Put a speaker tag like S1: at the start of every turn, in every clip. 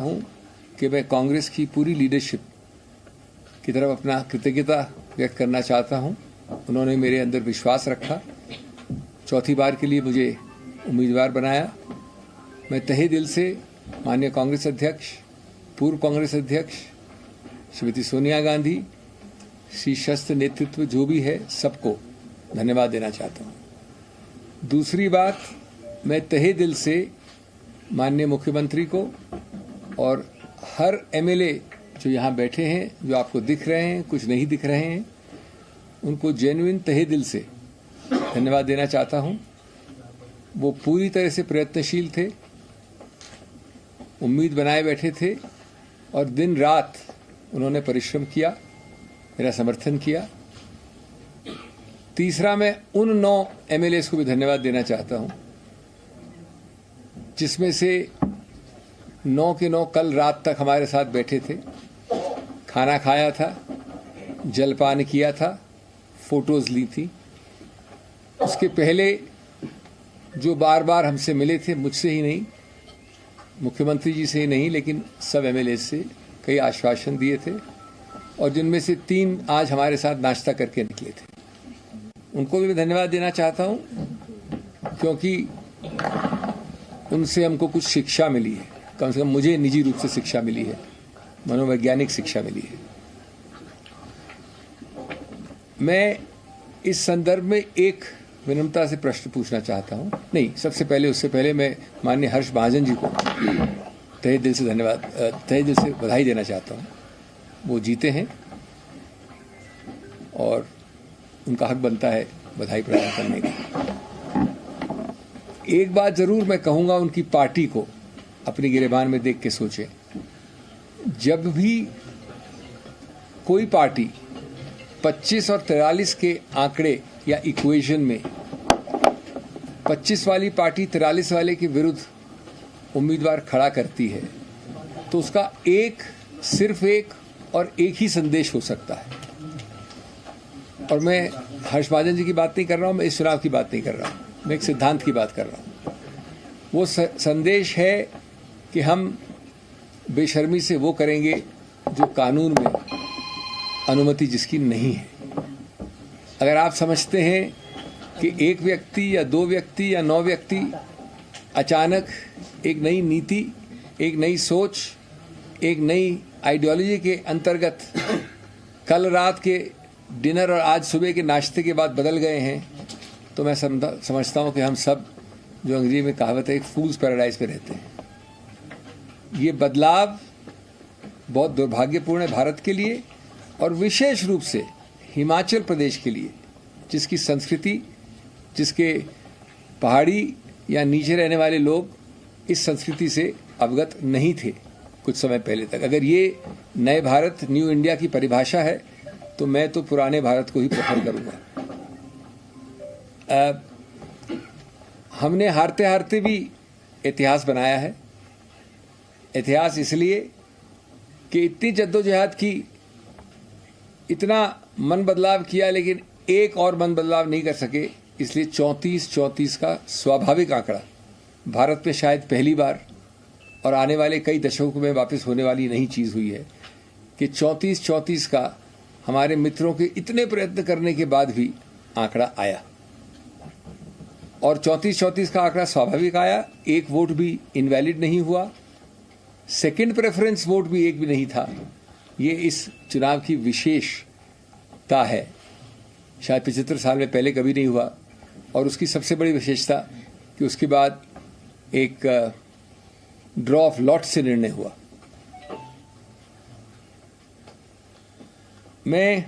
S1: हूं कि मैं कांग्रेस की पूरी लीडरशिप की तरफ अपना कृतज्ञता व्यक्त करना चाहता हूं। उन्होंने मेरे अंदर विश्वास रखा, चौथी बार के लिए मुझे उम्मीदवार बनाया। मैं तहे दिल से माननीय कांग्रेस अध्यक्ष, पूर्व कांग्रेस अध्यक्ष श्रीमती सोनिया गांधी, शीर्षस्थ नेतृत्व जो भी है, सबको धन्यवाद देना चाहता हूं। दूसरी बात, मैं तहे दिल से माननीय मुख्यमंत्री को और हर एमएलए जो यहाँ बैठे हैं, जो आपको दिख रहे हैं, कुछ नहीं दिख रहे हैं, उनको जेन्युइन तहे दिल से धन्यवाद देना चाहता हूं। वो पूरी तरह से प्रयत्नशील थे, उम्मीद बनाए बैठे थे और दिन रात उन्होंने परिश्रम किया, मेरा समर्थन किया। तीसरा, मैं उन 9 एमएलए को भी धन्यवाद देना चाहता हूं जिसमें से 9 के 9 कल रात तक हमारे साथ बैठे थे, खाना खाया था, जलपान किया था, फोटोज ली थी। उसके पहले जो बार बार हमसे मिले थे, मुझसे ही नहीं, मुख्यमंत्री जी से ही नहीं, लेकिन सब एमएलए से कई आश्वासन दिए थे और जिनमें से 3 आज हमारे साथ नाश्ता करके निकले थे। उनको भी मैं धन्यवाद देना चाहता हूं क्योंकि उनसे हमको कुछ शिक्षा मिली है, कम से कम मुझे निजी रूप से शिक्षा मिली है, मनोवैज्ञानिक शिक्षा मिली है। मैं इस संदर्भ में एक विनम्रता से प्रश्न पूछना चाहता हूं। नहीं, सबसे पहले, उससे पहले मैं माननीय हर्ष महाजन जी को तहे दिल से धन्यवाद, तहे दिल से बधाई देना चाहता हूं। वो जीते हैं और उनका हक बनता है बधाई प्रदान करने का। एक बात जरूर मैं कहूंगा, उनकी पार्टी को अपनी गिरेबान में देख के सोचें। जब भी कोई पार्टी 25 और 43 के आंकड़े या इक्वेशन में 25 वाली पार्टी 43 वाले के विरुद्ध उम्मीदवार खड़ा करती है, तो उसका सिर्फ एक और एक ही संदेश हो सकता है। और मैं हर्ष महाजन जी की बात नहीं कर रहा हूं, मैं इस चुनाव की बात नहीं कर रहा हूं, मैं एक सिद्धांत की बात कर रहा हूं। वो संदेश है कि हम बेशर्मी से वो करेंगे जो कानून में अनुमति जिसकी नहीं है। अगर आप समझते हैं कि एक व्यक्ति या 2 व्यक्ति या 9 व्यक्ति अचानक एक नई नीति, एक नई सोच, एक नई आइडियोलॉजी के अंतर्गत कल रात के डिनर और आज सुबह के नाश्ते के बाद बदल गए हैं, तो मैं समझता हूं कि हम सब, जो अंग्रेजी में कहावत है, एक फूल्स पैराडाइज पे रहते हैं। ये बदलाव बहुत दुर्भाग्यपूर्ण है भारत के लिए और विशेष रूप से हिमाचल प्रदेश के लिए, जिसकी संस्कृति, जिसके पहाड़ी या नीचे रहने वाले लोग इस संस्कृति से अवगत नहीं थे कुछ समय पहले तक। अगर ये नए भारत, न्यू इंडिया की परिभाषा है, तो मैं तो पुराने भारत को ही प्रेफर करूंगा। हमने हारते हारते भी इतिहास बनाया है। इतिहास इसलिए कि इतनी जद्दोजहद की, इतना मन बदलाव किया, लेकिन एक और मन बदलाव नहीं कर सके। इसलिए 34-34 का स्वाभाविक आंकड़ा भारत में शायद पहली बार और आने वाले कई दशकों में वापस होने वाली नई चीज़ हुई है कि 34-34 का हमारे मित्रों के इतने प्रयत्न करने के बाद भी आंकड़ा आया। और 34-34 का आंकड़ा स्वाभाविक आया, एक वोट भी इनवैलिड नहीं हुआ, सेकंड प्रेफरेंस वोट भी एक भी नहीं था। ये इस चुनाव की विशेषता है, शायद 75 साल में पहले कभी नहीं हुआ। और उसकी सबसे बड़ी विशेषता कि उसके बाद एक ड्रॉ ऑफ लॉट से निर्णय हुआ। मैं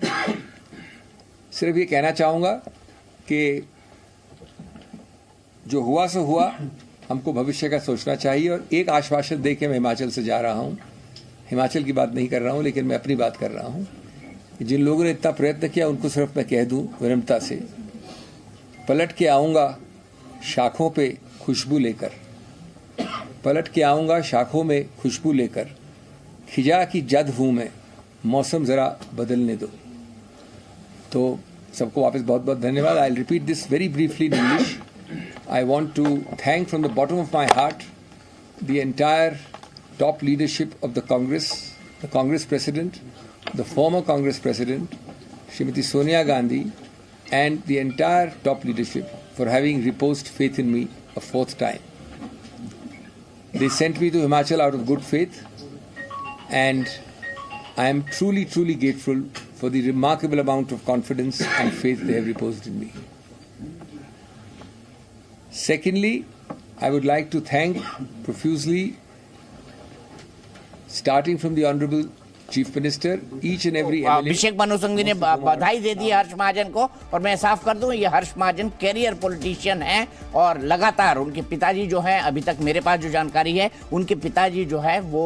S1: सिर्फ ये कहना चाहूंगा कि जो हुआ सो हुआ, हमको भविष्य का सोचना चाहिए। और एक आश्वासन दे के मैं हिमाचल से जा रहा हूं, हिमाचल की बात नहीं कर रहा हूं, लेकिन मैं अपनी बात कर रहा हूं कि जिन लोगों ने इतना प्रयत्न किया, उनको सिर्फ मैं कह दूं विनम्रता से, पलट के आऊंगा शाखों पे खुशबू लेकर, पलट के आऊंगा शाखों में खुशबू लेकर, खिजा की जद हूं मैं, मौसम जरा बदलने दो। तो सबको वापस बहुत बहुत धन्यवाद। I will repeat this very briefly in English. I want to thank from the bottom of my heart the entire top leadership of the Congress president, the former Congress president, Srimati Sonia Gandhi, and the entire top leadership for having reposed faith in me a fourth time. They sent me to Himachal out of good faith, and I am truly, truly grateful for the remarkable amount of confidence and faith they have reposed in me. Secondly, I would like to thank profusely, starting from the Honorable Chief Minister, each and every MLA.
S2: Abhishek Manu Singhvi ने बधाई दे दी हर्ष महाजन को, और मैं साफ कर दूं, ये हर्ष महाजन career politician हैं और लगातार उनके पिताजी जो हैं, अभी तक मेरे पास जो जानकारी है, उनके पिताजी जो है वो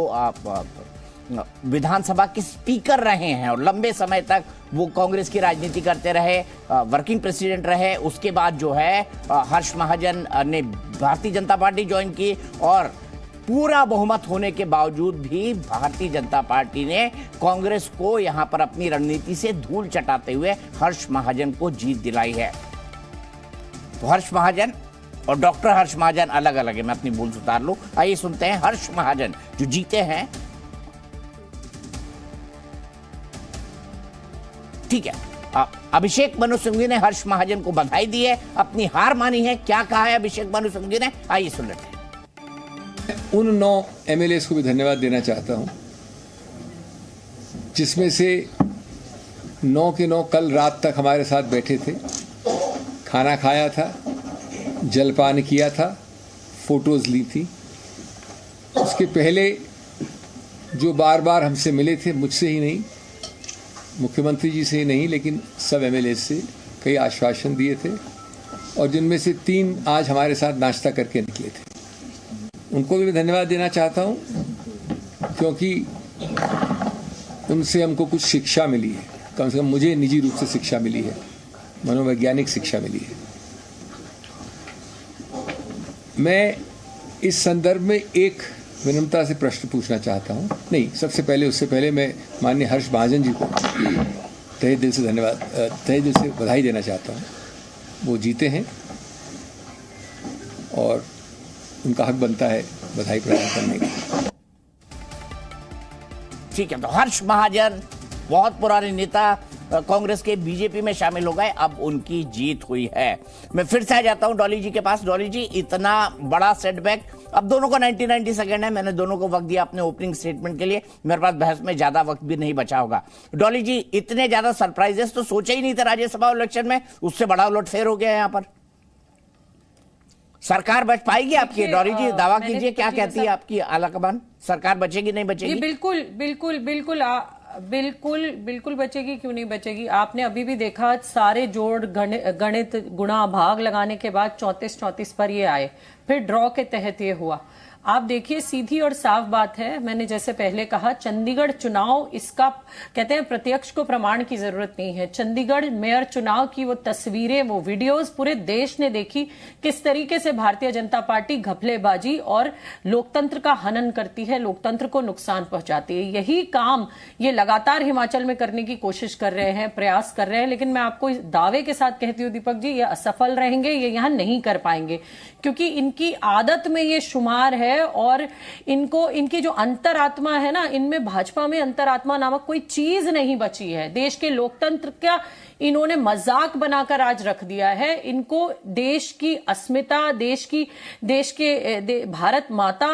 S2: विधानसभा के स्पीकर रहे हैं और लंबे समय तक वो कांग्रेस की राजनीति करते रहे, वर्किंग प्रेसिडेंट रहे। उसके बाद जो है हर्ष महाजन ने भारतीय जनता पार्टी ज्वाइन की और पूरा बहुमत होने के बावजूद भी भारतीय जनता पार्टी ने कांग्रेस को यहां पर अपनी रणनीति से धूल चटाते हुए हर्ष महाजन को जीत दिलाई है। तो हर्ष महाजन और डॉक्टर हर्ष महाजन अलग अलग है, मैं अपनी भूल सुधार लूं। आइए सुनते हैं हर्ष महाजन जो जीते हैं। ठीक है, अभिषेक मनु सिंघवी ने हर्ष महाजन को बधाई दी है, अपनी हार मानी है। क्या कहा है अभिषेक मनु सिंघवी ने, आइए सुन लेते हैं।
S1: उन 9 MLAs को भी धन्यवाद देना चाहता हूं, जिसमें से 9 के 9 कल रात तक हमारे साथ बैठे थे, खाना खाया था, जलपान किया था, फोटोज ली थी। उसके पहले जो बार बार हमसे मिले थे, मुझसे ही नहीं, मुख्यमंत्री जी से ही नहीं, लेकिन सब MLAs से कई आश्वासन दिए थे, और जिनमें से 3 आज हमारे साथ नाश्ता करके निकले थे। उनको भी धन्यवाद देना चाहता हूं, क्योंकि उनसे हमको कुछ शिक्षा मिली है, कम से कम मुझे निजी रूप से शिक्षा मिली है, मनोवैज्ञानिक शिक्षा मिली है। मैं इस संदर्भ में एक विनम्रता से प्रश्न पूछना चाहता हूं। नहीं, सबसे पहले, उससे पहले मैं माननीय हर्ष महाजन जी को तहे दिल से धन्यवाद, तहे दिल से बधाई देना चाहता हूं। वो जीते हैं और उनका हक बनता है बधाई प्रदान करने का।
S2: ठीक है, तो हर्ष महाजन बहुत पुराने नेता कांग्रेस के बीजेपी में शामिल हो गए, अब उनकी जीत हुई है। मैं फिर से आ जाता हूं डॉली जी के पास। डॉली जी, इतना बड़ा सेटबैक, अब दोनों को 90 सेकंड है, मैंने दोनों को वक्त दिया अपने ओपनिंग स्टेटमेंट के लिए, मेरे पास बहस में ज्यादा वक्त भी नहीं बचा होगा। डॉली जी, इतने ज्यादा सरप्राइजेस तो सोचे ही नहीं थे राज्यसभा इलेक्शन में, उससे बड़ा उलटफेर हो गया है यहाँ पर। सरकार बच पाएगी आपकी? डॉली जी, दावा कीजिए, क्या कहती है आपकी आलाकमान, सरकार बचेगी नहीं बचेगी?
S3: बिल्कुल बिल्कुल बिल्कुल बिल्कुल बिल्कुल बचेगी, क्यों नहीं बचेगी। आपने अभी भी देखा, सारे जोड़ गणित गुणा भाग लगाने के बाद 34 पर ये आए, फिर ड्रॉ के तहत ये हुआ। आप देखिए, सीधी और साफ बात है। मैंने जैसे पहले कहा, चंडीगढ़ चुनाव, इसका कहते हैं प्रत्यक्ष को प्रमाण की जरूरत नहीं है। चंडीगढ़ मेयर चुनाव की वो तस्वीरें, वो वीडियोस पूरे देश ने देखी, किस तरीके से भारतीय जनता पार्टी घपलेबाजी और लोकतंत्र का हनन करती है, लोकतंत्र को नुकसान पहुंचाती है। यही काम ये लगातार हिमाचल में करने की कोशिश कर रहे हैं, प्रयास कर रहे हैं, लेकिन मैं आपको दावे के साथ कहती हूँ दीपक जी, ये असफल रहेंगे, ये यहां नहीं कर पाएंगे, क्योंकि इनकी आदत में ये शुमार है। और इनको, इनकी जो अंतरात्मा है ना, इनमें भाजपा में अंतरात्मा नामक कोई चीज नहीं बची है। देश के लोकतंत्र का इन्होंने मजाक बनाकर आज रख दिया है। इनको देश की अस्मिता, देश के भारत माता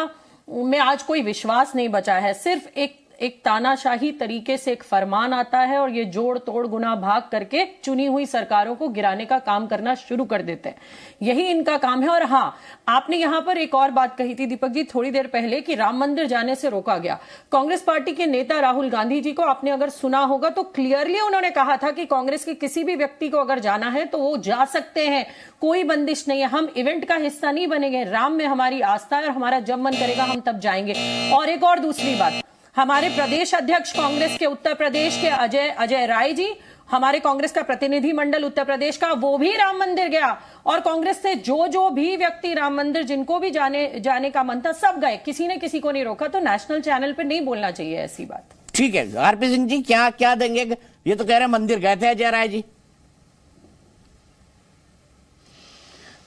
S3: में आज कोई विश्वास नहीं बचा है। सिर्फ एक तानाशाही तरीके से एक फरमान आता है और ये जोड़ तोड़ गुना भाग करके चुनी हुई सरकारों को गिराने का काम करना शुरू कर देते हैं। यही इनका काम है। और हाँ, आपने यहां पर एक और बात कही थी दीपक जी थोड़ी देर पहले कि राम मंदिर जाने से रोका गया। कांग्रेस पार्टी के नेता राहुल गांधी जी को आपने अगर सुना होगा तो क्लियरली उन्होंने कहा था कि कांग्रेस के किसी भी व्यक्ति को अगर जाना है तो वो जा सकते हैं, कोई बंदिश नहीं है, हम इवेंट का हिस्सा नहीं बनेंगे। राम में हमारी आस्था है और हमारा जब मन करेगा हम तब जाएंगे। और एक और दूसरी बात, हमारे प्रदेश अध्यक्ष कांग्रेस के उत्तर प्रदेश के अजय राय जी, हमारे कांग्रेस का प्रतिनिधि मंडल उत्तर प्रदेश का, वो भी राम मंदिर गया। और कांग्रेस से जो भी व्यक्ति राम मंदिर, जिनको भी जाने का मन था, सब गए, किसी ने किसी को नहीं रोका। तो नेशनल चैनल पे नहीं बोलना चाहिए ऐसी बात।
S2: ठीक है, आरपी सिंह जी क्या देंगे? ये तो कह रहे हैं मंदिर गए थे अजय राय जी।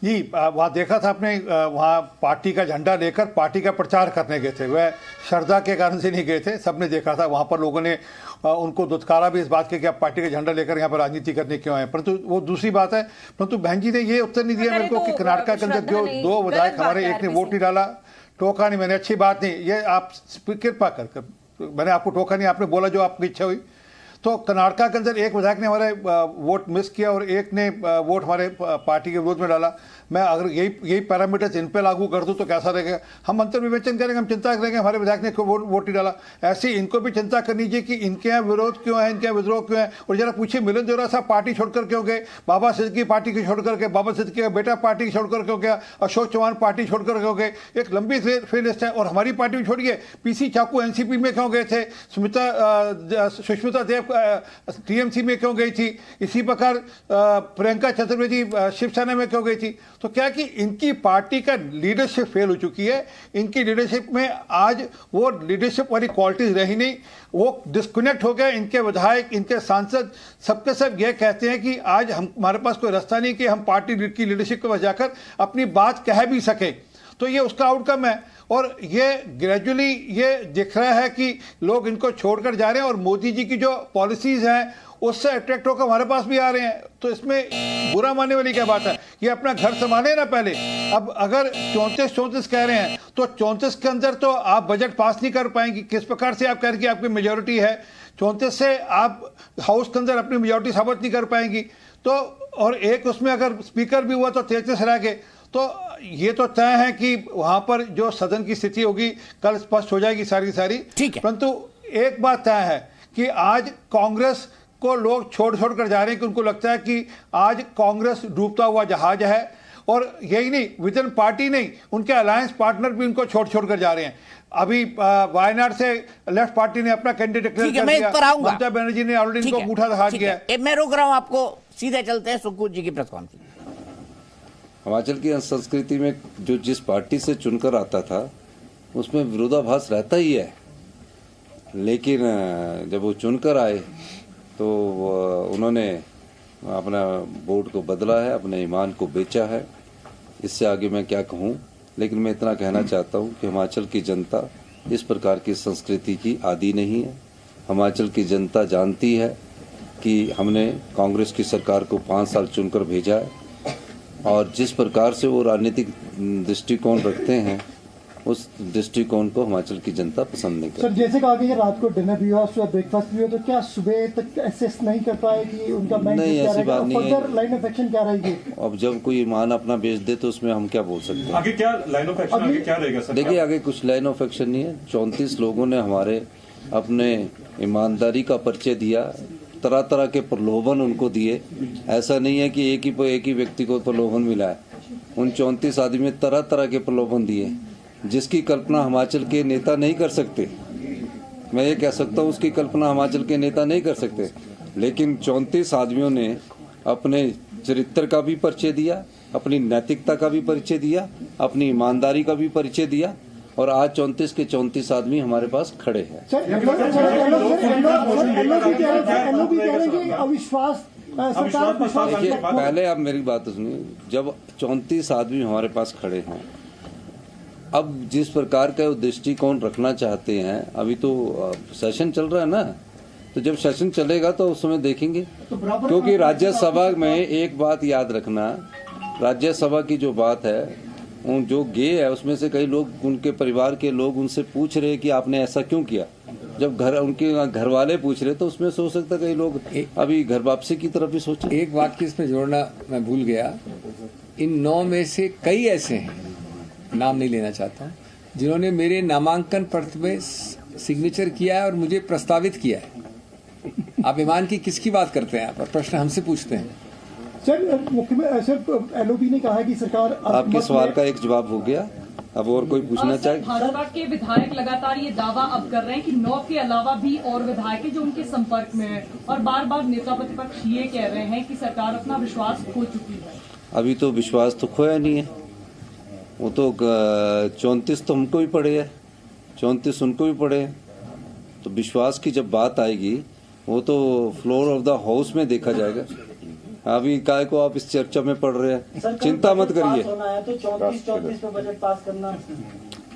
S4: जी वहाँ देखा था आपने, वहाँ पार्टी का झंडा लेकर पार्टी का प्रचार करने गए थे, वह श्रद्धा के कारण से नहीं गए थे, सबने देखा था। वहाँ पर लोगों ने उनको दुत्कारा भी इस बात के कि आप पार्टी का झंडा लेकर यहाँ पर राजनीति करने क्यों आए, परंतु वो दूसरी बात है। परंतु बहन जी ने ये उत्तर नहीं दिया मेरे को कि कर्नाटक के अंदर जो 2 विधायक हमारे, एक ने वोट नहीं डाला, टोका नहीं, मैंने अच्छी बात नहीं, ये आप कृपा कर, मैंने आपको टोका नहीं, आपने बोला जो आपकी इच्छा हुई। तो कर्नाटक के अंदर एक विधायक ने हमारे वोट मिस किया और एक ने वोट हमारे पार्टी के विरोध में डाला। मैं अगर यही पैरामीटर्स इन पे लागू कर दूं तो कैसा रहेगा? हम अंतर्विवेचन करेंगे, हम चिंता करेंगे हमारे विधायक ने क्यों वोट नहीं डाला। ऐसे इनको भी चिंता करनी चाहिए कि इनके यहाँ विरोध क्यों है, इनके यहाँ विद्रोह क्यों है। और जरा पूछिए मिलिंद देवरा साहब पार्टी छोड़कर क्यों गए, बाबा सिद्दीकी पार्टी को छोड़कर के, बाबा सिद्दीकी का बेटा पार्टी छोड़कर क्यों गया, अशोक चौहान पार्टी छोड़कर क्यों गए, एक लंबी लिस्ट है। और हमारी पार्टी भी छोड़िए, पीसी चाकू एनसीपी में क्यों गए थे, सुष्मिता देव टीएमसी में क्यों गई थी, इसी प्रकार प्रियंका चतुर्वेदी शिवसेना में क्यों गई थी। तो क्या कि इनकी पार्टी का लीडरशिप फेल हो चुकी है, इनकी लीडरशिप में आज वो लीडरशिप वाली क्वालिटीज रही नहीं, वो डिस्कनेक्ट हो गए। इनके विधायक, इनके सांसद सबके सब ये कहते हैं कि आज हमारे पास कोई रास्ता नहीं कि हम पार्टी की लीडरशिप के पास जाकर अपनी बात कह भी सके। तो ये उसका आउटकम है। और ये ग्रेजुअली ये दिख रहा है कि लोग इनको छोड़कर जा रहे हैं और मोदी जी की जो पॉलिसीज हैं उससे अट्रैक्ट होकर हमारे पास भी आ रहे हैं। तो इसमें बुरा मानने वाली क्या बात है? ये अपना घर संभाले ना पहले। अब अगर 34 कह रहे हैं तो 34 के अंदर तो आप बजट पास नहीं कर पाएंगे। किस प्रकार से आप कह रहे हैं कि आपकी मेजोरिटी है, 34 से आप हाउस के अंदर अपनी मेजोरिटी साबित नहीं कर पाएंगी। तो और एक उसमें अगर स्पीकर भी हुआ तो 33 रह गए। तो ये तो तय है कि वहां पर जो सदन की स्थिति होगी कल स्पष्ट हो जाएगी सारी
S2: ठीक है।
S4: परंतु एक बात तय है कि आज कांग्रेस को लोग छोड़ कर जा रहे हैं कि उनको लगता है कि आज कांग्रेस डूबता हुआ जहाज है। और यही नहीं, विद इन पार्टी नहीं, उनके अलायंस पार्टनर भी उनको छोड़ कर जा रहे हैं। अभी वायनाड से लेफ्ट पार्टी ने अपना कैंडिडेट डिक्लेयर कर दिया, ममता बनर्जी ने ऑलरेडी इनको अंगूठा दिखा दिया।
S2: मैं रोक रहा हूं आपको, सीधे चलते हैं सुखू जी की प्रेस कॉन्फ्रेंस।
S5: हिमाचल की संस्कृति में जो जिस पार्टी से चुनकर आता था उसमें विरोधाभास रहता ही है, लेकिन जब वो चुनकर आए तो उन्होंने अपना वोट को बदला है, अपने ईमान को बेचा है। इससे आगे मैं क्या कहूँ, लेकिन मैं इतना कहना चाहता हूँ कि हिमाचल की जनता इस प्रकार की संस्कृति की आदी नहीं है। हिमाचल की जनता जानती है कि हमने कांग्रेस की सरकार को 5 साल चुनकर भेजा है और जिस प्रकार से वो राजनीतिक दृष्टिकोण रखते हैं उस दृष्टिकोण को हिमाचल की जनता पसंद नहीं करती।
S6: सर जैसे कहा कि रात को डिनर भी हुआ, सुबह ब्रेकफास्ट भी हुआ, तो क्या सुबह तक एसेस नहीं कर पाए कि उनका
S5: नहीं, ऐसी बात नहीं है।
S6: लाइन ऑफ एक्शन क्या रहेगी?
S5: अब जब कोई ईमान अपना बेच दे तो उसमें हम क्या बोल सकते हैं?
S7: आगे क्या लाइन ऑफ एक्शन आगे क्या रहेगा सर?
S5: देखिए आगे कुछ लाइन ऑफ एक्शन नहीं है। 34 लोगों ने हमारे अपने ईमानदारी का परिचय दिया, तरह तरह के प्रलोभन उनको दिए। ऐसा नहीं है कि एक ही व्यक्ति को प्रलोभन मिला है, उन 34 आदमी में तरह तरह के प्रलोभन दिए जिसकी कल्पना हिमाचल के नेता नहीं कर सकते। मैं ये कह सकता हूँ उसकी कल्पना हिमाचल के नेता नहीं कर सकते, लेकिन 34 आदमियों ने अपने चरित्र का भी परिचय दिया, अपनी नैतिकता का भी परिचय दिया, अपनी ईमानदारी का भी परिचय दिया और आज 34 के 34 आदमी हमारे पास खड़े हैं। देखिए पहले आप मेरी बात सुनिए, जब 34 आदमी हमारे पास खड़े हैं, अब जिस प्रकार का दृष्टिकोण रखना चाहते हैं, अभी तो सेशन चल रहा है ना, तो जब सेशन चलेगा तो उस समय देखेंगे। क्योंकि राज्यसभा में एक बात याद रखना, राज्यसभा की जो बात है जो गे है उसमें से कई लोग, उनके परिवार के लोग उनसे पूछ रहे कि आपने ऐसा क्यों किया। जब उनके घर वाले पूछ रहे तो उसमें सोच सकता कई लोग अभी घर वापसी की तरफ भी सोचे।
S1: एक वाक्य इसमें जोड़ना मैं भूल गया, इन 9 में से कई ऐसे हैं, नाम नहीं लेना चाहता हूँ, जिन्होंने मेरे नामांकन पत्र में सिग्नेचर किया है और मुझे प्रस्तावित किया है। आप ईमान की किसकी बात करते हैं? आप प्रश्न हमसे पूछते हैं।
S6: सर मुख्यमंत्री सर एलओपी ने कहा है कि सरकार
S5: आपके सवाल का एक जवाब हो गया, अब और कोई पूछना चाहे?
S8: भाजपा के विधायक लगातार ये दावा अब कर रहे हैं कि 9 के अलावा भी और विधायक हैं जो उनके संपर्क में हैं और बार बार नेता प्रतिपक्ष ये कह रहे हैं कि सरकार अपना विश्वास खो चुकी है।
S5: अभी तो विश्वास तो खोया नहीं है, वो तो 34 तो हमको भी पड़े है, 34 उनको भी पड़े हैं। तो विश्वास की जब बात आएगी वो तो फ्लोर ऑफ द हाउस में देखा जाएगा। अभी काय को आप इस चर्चा में पड़ रहे हैं, चिंता मत करिए।
S6: होना है तो 34-34 पे बजट पास करना।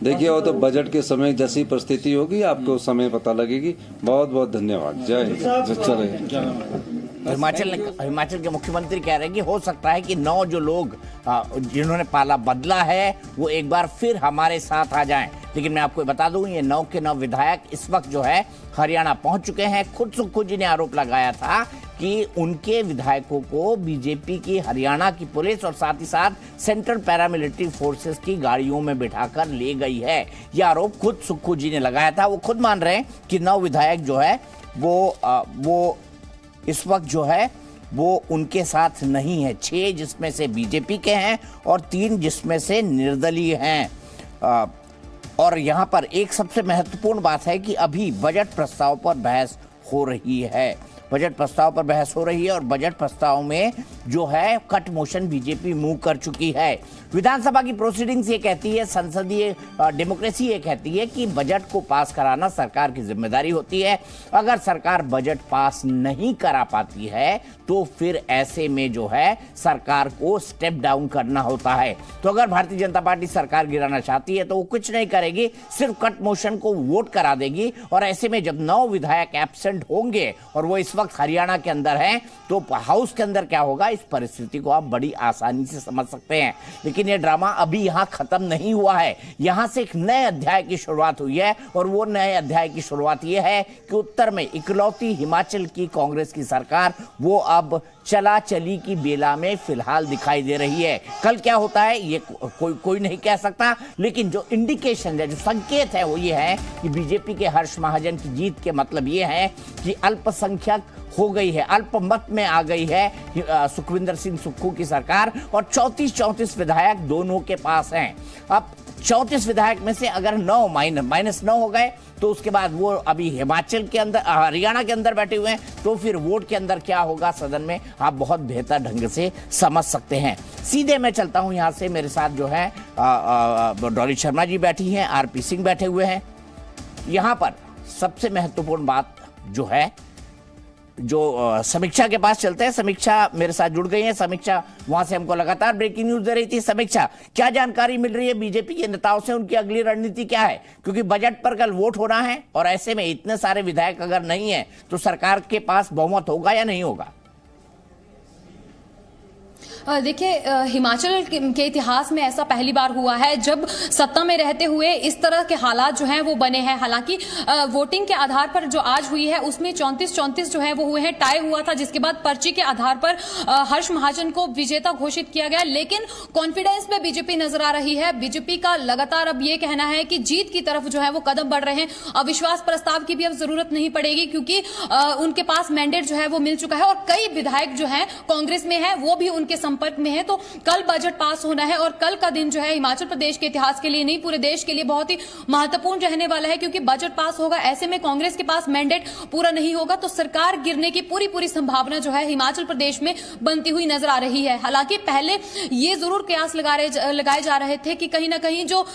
S5: देखिए वो तो बजट के समय जैसी परिस्थिति होगी आपको समय पता लगेगी। बहुत बहुत धन्यवाद। जय हिंद। चले
S2: हिमाचल के मुख्यमंत्री कह रहे हैं कि हो सकता है कि 9 जो लोग जिन्होंने पाला बदला है वो एक बार फिर हमारे साथ आ जाएं। लेकिन मैं आपको बता दूं ये 9 के 9 विधायक इस वक्त जो है हरियाणा पहुंच चुके हैं। खुद सुक्खू जी ने आरोप लगाया था कि उनके विधायकों को बीजेपी की हरियाणा की पुलिस और साथ ही साथ सेंट्रल पैरामिलिट्री फोर्सेस की गाड़ियों में बिठाकर ले गई है। यह आरोप खुद सुक्खू जी ने लगाया था। वो खुद मान रहे हैं कि 9 विधायक जो है वो इस वक्त जो है वो उनके साथ नहीं है। 6 जिसमें से बीजेपी के हैं और 3 जिसमें से निर्दलीय हैं। और यहाँ पर एक सबसे महत्वपूर्ण बात है कि अभी बजट प्रस्ताव पर बहस हो रही है। बजट प्रस्ताव पर बहस हो रही है और बजट प्रस्ताव में जो है कट मोशन बीजेपी मूव कर चुकी है। विधानसभा की प्रोसीडिंग्स ये कहती है, संसदीय डेमोक्रेसी ये कहती है कि बजट को पास कराना सरकार की जिम्मेदारी होती है। अगर सरकार बजट पास नहीं करा पाती है तो फिर ऐसे में जो है सरकार को स्टेप डाउन करना होता है। तो अगर भारतीय जनता पार्टी सरकार गिराना चाहती है तो वो कुछ नहीं करेगी, सिर्फ कट मोशन को वोट करा देगी। और ऐसे में जब 9 विधायक एब्सेंट होंगे और वो इस वक्त हरियाणा के अंदर हैं तो हाउस के अंदर क्या होगा, इस परिस्थिति को आप बड़ी आसानी से समझ सकते हैं। लेकिन ये ड्रामा अभी यहाँ खत्म नहीं हुआ है। यहाँ से एक नए अध्याय की शुरुआत हुई है और वो नए अध्याय की शुरुआत ये है कि उत्तर में इकलौती हिमाचल की कांग्रेस की सरकार वो अब चला चली की बेला में फिलहाल दिखाई दे रही है। कल क्या होता है ये कोई नहीं कह सकता, लेकिन जो इंडिकेशन है, जो संकेत है वो ये है कि बीजेपी के हर्ष महाजन की जीत के मतलब ये है कि अल्पसंख्यक हो गई है, अल्पमत में आ गई है सुखविंदर सिंह सुक्खू की सरकार और 34 विधायक दोनों के पास हैं। अब 34 विधायक में से अगर 9 माइनस 9 हो गए तो उसके बाद वो अभी हिमाचल के अंदर, हरियाणा के अंदर बैठे हुए हैं, तो फिर वोट के अंदर क्या होगा सदन में आप बहुत बेहतर ढंग से समझ सकते हैं। सीधे मैं चलता हूं यहां से, मेरे साथ जो है डॉली शर्मा जी बैठी हैं, आरपी सिंह बैठे हुए हैं। यहां पर सबसे महत्वपूर्ण बात जो है, जो समीक्षा के पास चलते हैं। समीक्षा मेरे साथ जुड़ गई है। समीक्षा वहां से हमको लगातार ब्रेकिंग न्यूज दे रही थी। समीक्षा, क्या जानकारी मिल रही है बीजेपी के नेताओं से, उनकी अगली रणनीति क्या है? क्योंकि बजट पर कल वोट होना है और ऐसे में इतने सारे विधायक अगर नहीं है तो सरकार के पास बहुमत होगा या नहीं होगा?
S9: देखिए, हिमाचल के इतिहास में ऐसा पहली बार हुआ है जब सत्ता में रहते हुए इस तरह के हालात जो हैं वो बने हैं। हालांकि वोटिंग के आधार पर जो आज हुई है उसमें 34 जो है वो हुए हैं, टाई हुआ था, जिसके बाद पर्ची के आधार पर हर्ष महाजन को विजेता घोषित किया गया। लेकिन कॉन्फिडेंस में बीजेपी नजर आ रही है। बीजेपी का लगातार अब ये कहना है कि जीत की तरफ जो है वो कदम बढ़ रहे हैं। अविश्वास प्रस्ताव की भी अब जरूरत नहीं पड़ेगी क्योंकि उनके पास मैंडेट जो है वो मिल चुका है और कई विधायक जो है कांग्रेस में है वो भी उनके संपर्क में है। तो कल बजट पास होना है और कल का दिन जो है हिमाचल प्रदेश के इतिहास के लिए नहीं, पूरे देश के लिए बहुत ही महत्वपूर्ण रहने वाला है क्योंकि बजट पास होगा। ऐसे में कांग्रेस के पास मैंडेट पूरा नहीं होगा तो सरकार गिरने की पूरी संभावना जो है हिमाचल प्रदेश में बनती हुई नजर आ रही है। हालांकि पहले ये जरूर कयास लगाए जा रहे थे कि कहीं ना कहीं जो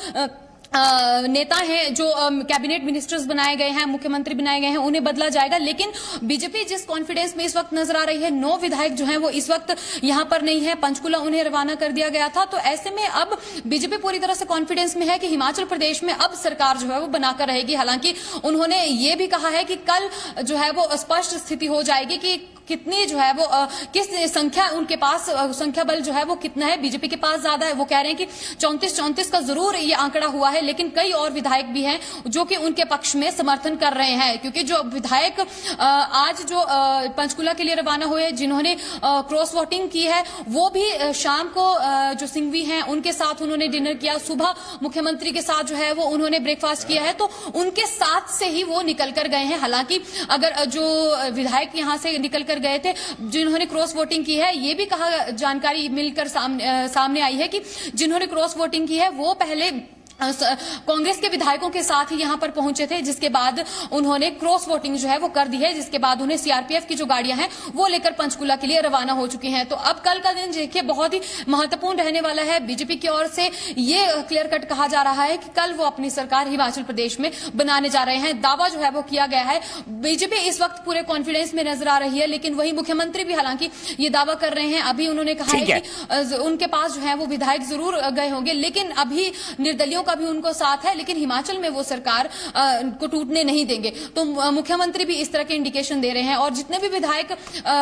S9: नेता हैं, जो कैबिनेट मिनिस्टर्स बनाए गए हैं, मुख्यमंत्री बनाए गए हैं, उन्हें बदला जाएगा। लेकिन बीजेपी जिस कॉन्फिडेंस में इस वक्त नजर आ रही है, 9 विधायक जो हैं वो इस वक्त यहां पर नहीं है, पंचकुला उन्हें रवाना कर दिया गया था। तो ऐसे में अब बीजेपी पूरी तरह से कॉन्फिडेंस में है कि हिमाचल प्रदेश में अब सरकार जो है वो बनाकर रहेगी। हालांकि उन्होंने ये भी कहा है कि कल जो है वो स्पष्ट स्थिति हो जाएगी कि कितनी जो है वो किस संख्या उनके पास, संख्या बल जो है वो कितना है। बीजेपी के पास ज्यादा है, वो कह रहे हैं कि 34 का जरूर ये आंकड़ा हुआ है, लेकिन कई और विधायक भी हैं जो कि उनके पक्ष में समर्थन कर रहे हैं। क्योंकि जो विधायक आज जो पंचकुला के लिए रवाना हुए, जिन्होंने क्रॉस वोटिंग की है, वो भी शाम को जो सिंघवी हैं उनके साथ उन्होंने डिनर किया, सुबह मुख्यमंत्री के साथ जो है वो उन्होंने ब्रेकफास्ट किया है, तो उनके साथ से ही वो निकल कर गए हैं। हालांकि अगर जो विधायक यहां से निकल कर गए थे जिन्होंने क्रॉस वोटिंग की है, ये भी कहा, जानकारी मिलकर सामने आई है कि जिन्होंने क्रॉस वोटिंग की है वो पहले कांग्रेस के विधायकों के साथ ही यहां पर पहुंचे थे, जिसके बाद उन्होंने क्रॉस वोटिंग जो है वो कर दी है, जिसके बाद उन्हें सीआरपीएफ की जो गाड़ियां हैं वो लेकर पंचकुला के लिए रवाना हो चुकी हैं। तो अब कल का दिन देखिए बहुत ही महत्वपूर्ण रहने वाला है। बीजेपी की ओर से ये क्लियर कट कहा जा रहा है कि कल वो अपनी सरकार हिमाचल प्रदेश में बनाने जा रहे हैं। दावा जो है वो किया गया है। बीजेपी इस वक्त पूरे कॉन्फिडेंस में नजर आ रही है, लेकिन वही मुख्यमंत्री भी हालांकि ये दावा कर रहे हैं। अभी उन्होंने कहा है कि उनके पास जो है वो विधायक जरूर गए होंगे, लेकिन अभी निर्दलियों का भी उनको साथ है, लेकिन हिमाचल में वो सरकार को टूटने नहीं देंगे। तो मुख्यमंत्री भी इस तरह के इंडिकेशन दे रहे हैं। और जितने भी विधायक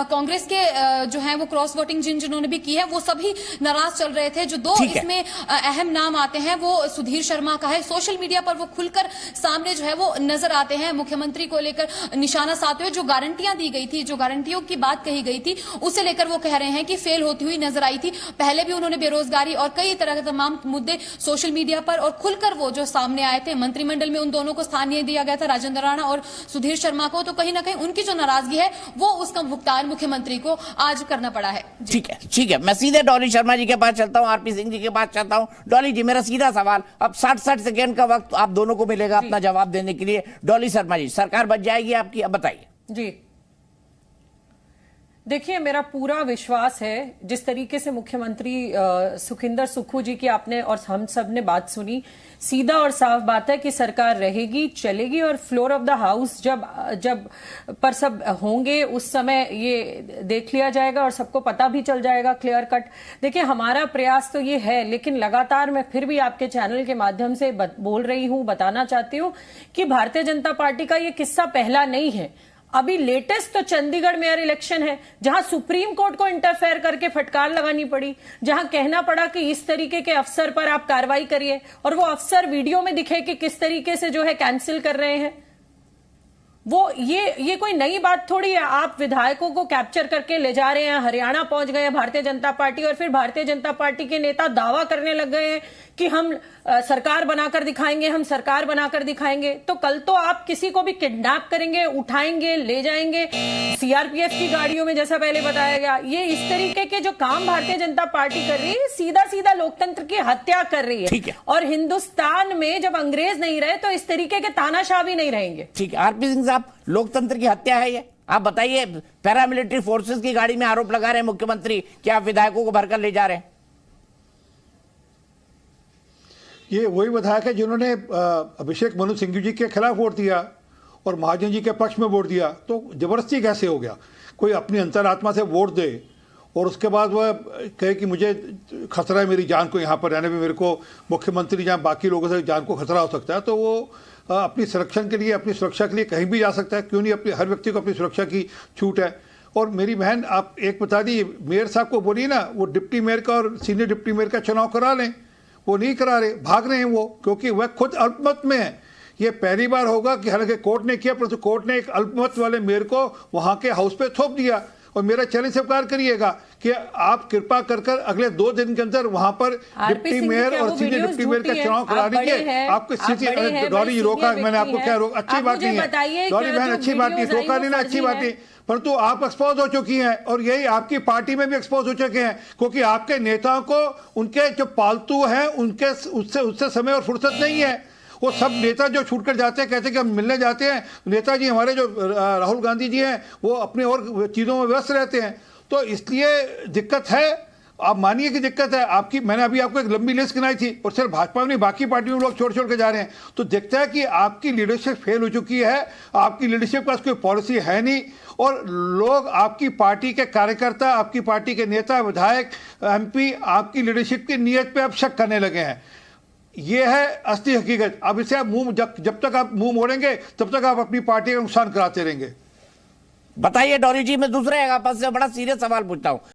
S9: कांग्रेस के जो हैं वो क्रॉस वोटिंग जिन्होंने भी की है, वो सभी नाराज चल रहे थे। जो दो इसमें अहम नाम आते हैं वो सुधीर शर्मा का है। सोशल मीडिया पर वो खुलकर सामने जो है वो नजर आते हैं, मुख्यमंत्री को लेकर निशाना साधते हुए। जो गारंटियां दी गई थी, जो गारंटियों की बात कही गई थी, उसे लेकर वो कह रहे हैं कि फेल होती हुई नजर आई थी। पहले भी उन्होंने बेरोजगारी और कई तरह के तमाम मुद्दे सोशल मीडिया पर और खुलकर वो जो सामने आए थे। मंत्रिमंडल में उन दोनों को स्थान दिया गया था, राजेंद्र राणा और सुधीर शर्मा को। तो कहीं ना कहीं उनकी जो नाराजगी है वो उसका भुगतान मुख्यमंत्री को आज करना पड़ा है।
S2: ठीक है, मैं सीधे डॉली शर्मा जी के पास चलता हूं, आरपी सिंह जी के पास चलता हूं। डॉली जी, मेरा सीधा सवाल, अब 60 सेकेंड का वक्त आप दोनों को मिलेगा अपना जवाब देने के लिए। डॉली शर्मा जी, सरकार बच जाएगी आपकी, अब बताइए।
S3: जी देखिए, मेरा पूरा विश्वास है, जिस तरीके से मुख्यमंत्री सुखिंदर सुक्खू जी की आपने और हम सब ने बात सुनी, सीधा और साफ बात है कि सरकार रहेगी, चलेगी। और फ्लोर ऑफ द हाउस जब पर सब होंगे उस समय ये देख लिया जाएगा और सबको पता भी चल जाएगा क्लियर कट। देखिए, हमारा प्रयास तो ये है, लेकिन लगातार मैं फिर भी आपके चैनल के माध्यम से बोल रही हूं, बताना चाहती हूं कि भारतीय जनता पार्टी का ये किस्सा पहला नहीं है। अभी लेटेस्ट तो चंडीगढ़ मेयर इलेक्शन है, जहां सुप्रीम कोर्ट को इंटरफेयर करके फटकार लगानी पड़ी, जहां कहना पड़ा कि इस तरीके के अफसर पर आप कार्रवाई करिए, और वो अफसर वीडियो में दिखे कि किस तरीके से जो है कैंसिल कर रहे हैं। वो ये कोई नई बात थोड़ी है। आप विधायकों को कैप्चर करके ले जा रहे हैं, हरियाणा पहुंच गए भारतीय जनता पार्टी, और फिर भारतीय जनता पार्टी के नेता दावा करने लग गए हैं कि हम सरकार बनाकर दिखाएंगे, हम सरकार बनाकर दिखाएंगे। तो कल तो आप किसी को भी किडनैप करेंगे, उठाएंगे, ले जाएंगे सीआरपीएफ की गाड़ियों में, जैसा पहले बताया गया। ये इस तरीके के जो काम भारतीय जनता पार्टी कर रही है, सीधा सीधा लोकतंत्र की हत्या कर रही है। और हिंदुस्तान में जब अंग्रेज नहीं रहे तो इस तरीके के तानाशाह भी नहीं रहेंगे।
S2: ठीक है, आरपी सिंह साहब, लोकतंत्र की हत्या है ये? आप बताइए, पैरामिलिट्री फोर्सेस की गाड़ी में आरोप लगा रहे हैं मुख्यमंत्री कि आप विधायकों को भरकर ले जा रहे हैं।
S4: ये वही विधायक है जिन्होंने अभिषेक मनु सिंघवी जी के खिलाफ वोट दिया और महाजन जी के पक्ष में वोट दिया। तो जबरदस्ती कैसे हो गया? कोई अपनी अंतरात्मा से वोट दे और उसके बाद वह कहे कि मुझे खतरा है मेरी जान को यहाँ पर रहने में, मेरे को मुख्यमंत्री जहाँ बाकी लोगों से जान को खतरा हो सकता है, तो वो अपनी संरक्षण के लिए, अपनी सुरक्षा के लिए कहीं भी जा सकता है। क्यों नहीं? अपनी हर व्यक्ति को अपनी सुरक्षा की छूट है। और मेरी बहन, आप एक बता दी, मेयर साहब को बोलिए ना, वो डिप्टी मेयर का और सीनियर डिप्टी मेयर का चुनाव करा लें। वो नहीं करा रहे, भाग रहे हैं वो, क्योंकि वह खुद अल्पमत में है। ये पहली बार होगा कि हालांकि कोर्ट ने किया, परंतु कोर्ट ने एक अल्पमत वाले मेयर को वहां के हाउस पे थोप दिया। और मेरा चैलेंज स्वीकार करिएगा कि आप कृपा कर अगले 2 दिन के अंदर वहां पर डिप्टी मेयर और सीनियर डिप्टी मेयर का चुनाव करा लीजिए। आपको स्थिति डॉली रोका, मैंने आपको क्या रोका? अच्छी बात नहीं है डॉली बहन, अच्छी बात नहीं, रोका नहीं ना, अच्छी बात नहीं, परंतु आप एक्सपोज हो चुकी हैं और यही आपकी पार्टी में भी एक्सपोज हो चुके हैं, क्योंकि आपके नेताओं को उनके जो पालतू हैं उनके उससे समय और फुर्सत नहीं है। वो सब नेता जो छूट कर जाते हैं, कहते हैं कि हम मिलने जाते हैं, नेताजी हमारे जो राहुल गांधी जी हैं वो अपने और चीज़ों में व्यस्त रहते हैं। तो इसलिए दिक्कत है, आप मानिए कि दिक्कत है आपकी। मैंने अभी आपको एक लंबी लिस्ट गिनाई थी और सिर्फ भाजपा में नहीं, बाकी पार्टियों में लोग छोड़ के जा रहे हैं। तो दिखता है कि आपकी लीडरशिप फेल हो चुकी है, आपकी लीडरशिप के पास कोई पॉलिसी है नहीं, और लोग, आपकी पार्टी के कार्यकर्ता, आपकी पार्टी के नेता, विधायक, एमपी आपकी लीडरशिप की नीयत पे अब शक करने लगे हैं। ये है असली हकीकत। अब इसे आप जब तक आप मुंह मोड़ेंगे तब तक आप अपनी पार्टी का नुकसान कराते रहेंगे।
S2: बताइए डॉली जी, मैं दूसरे आपस से बड़ा सीरियस सवाल पूछता हूं।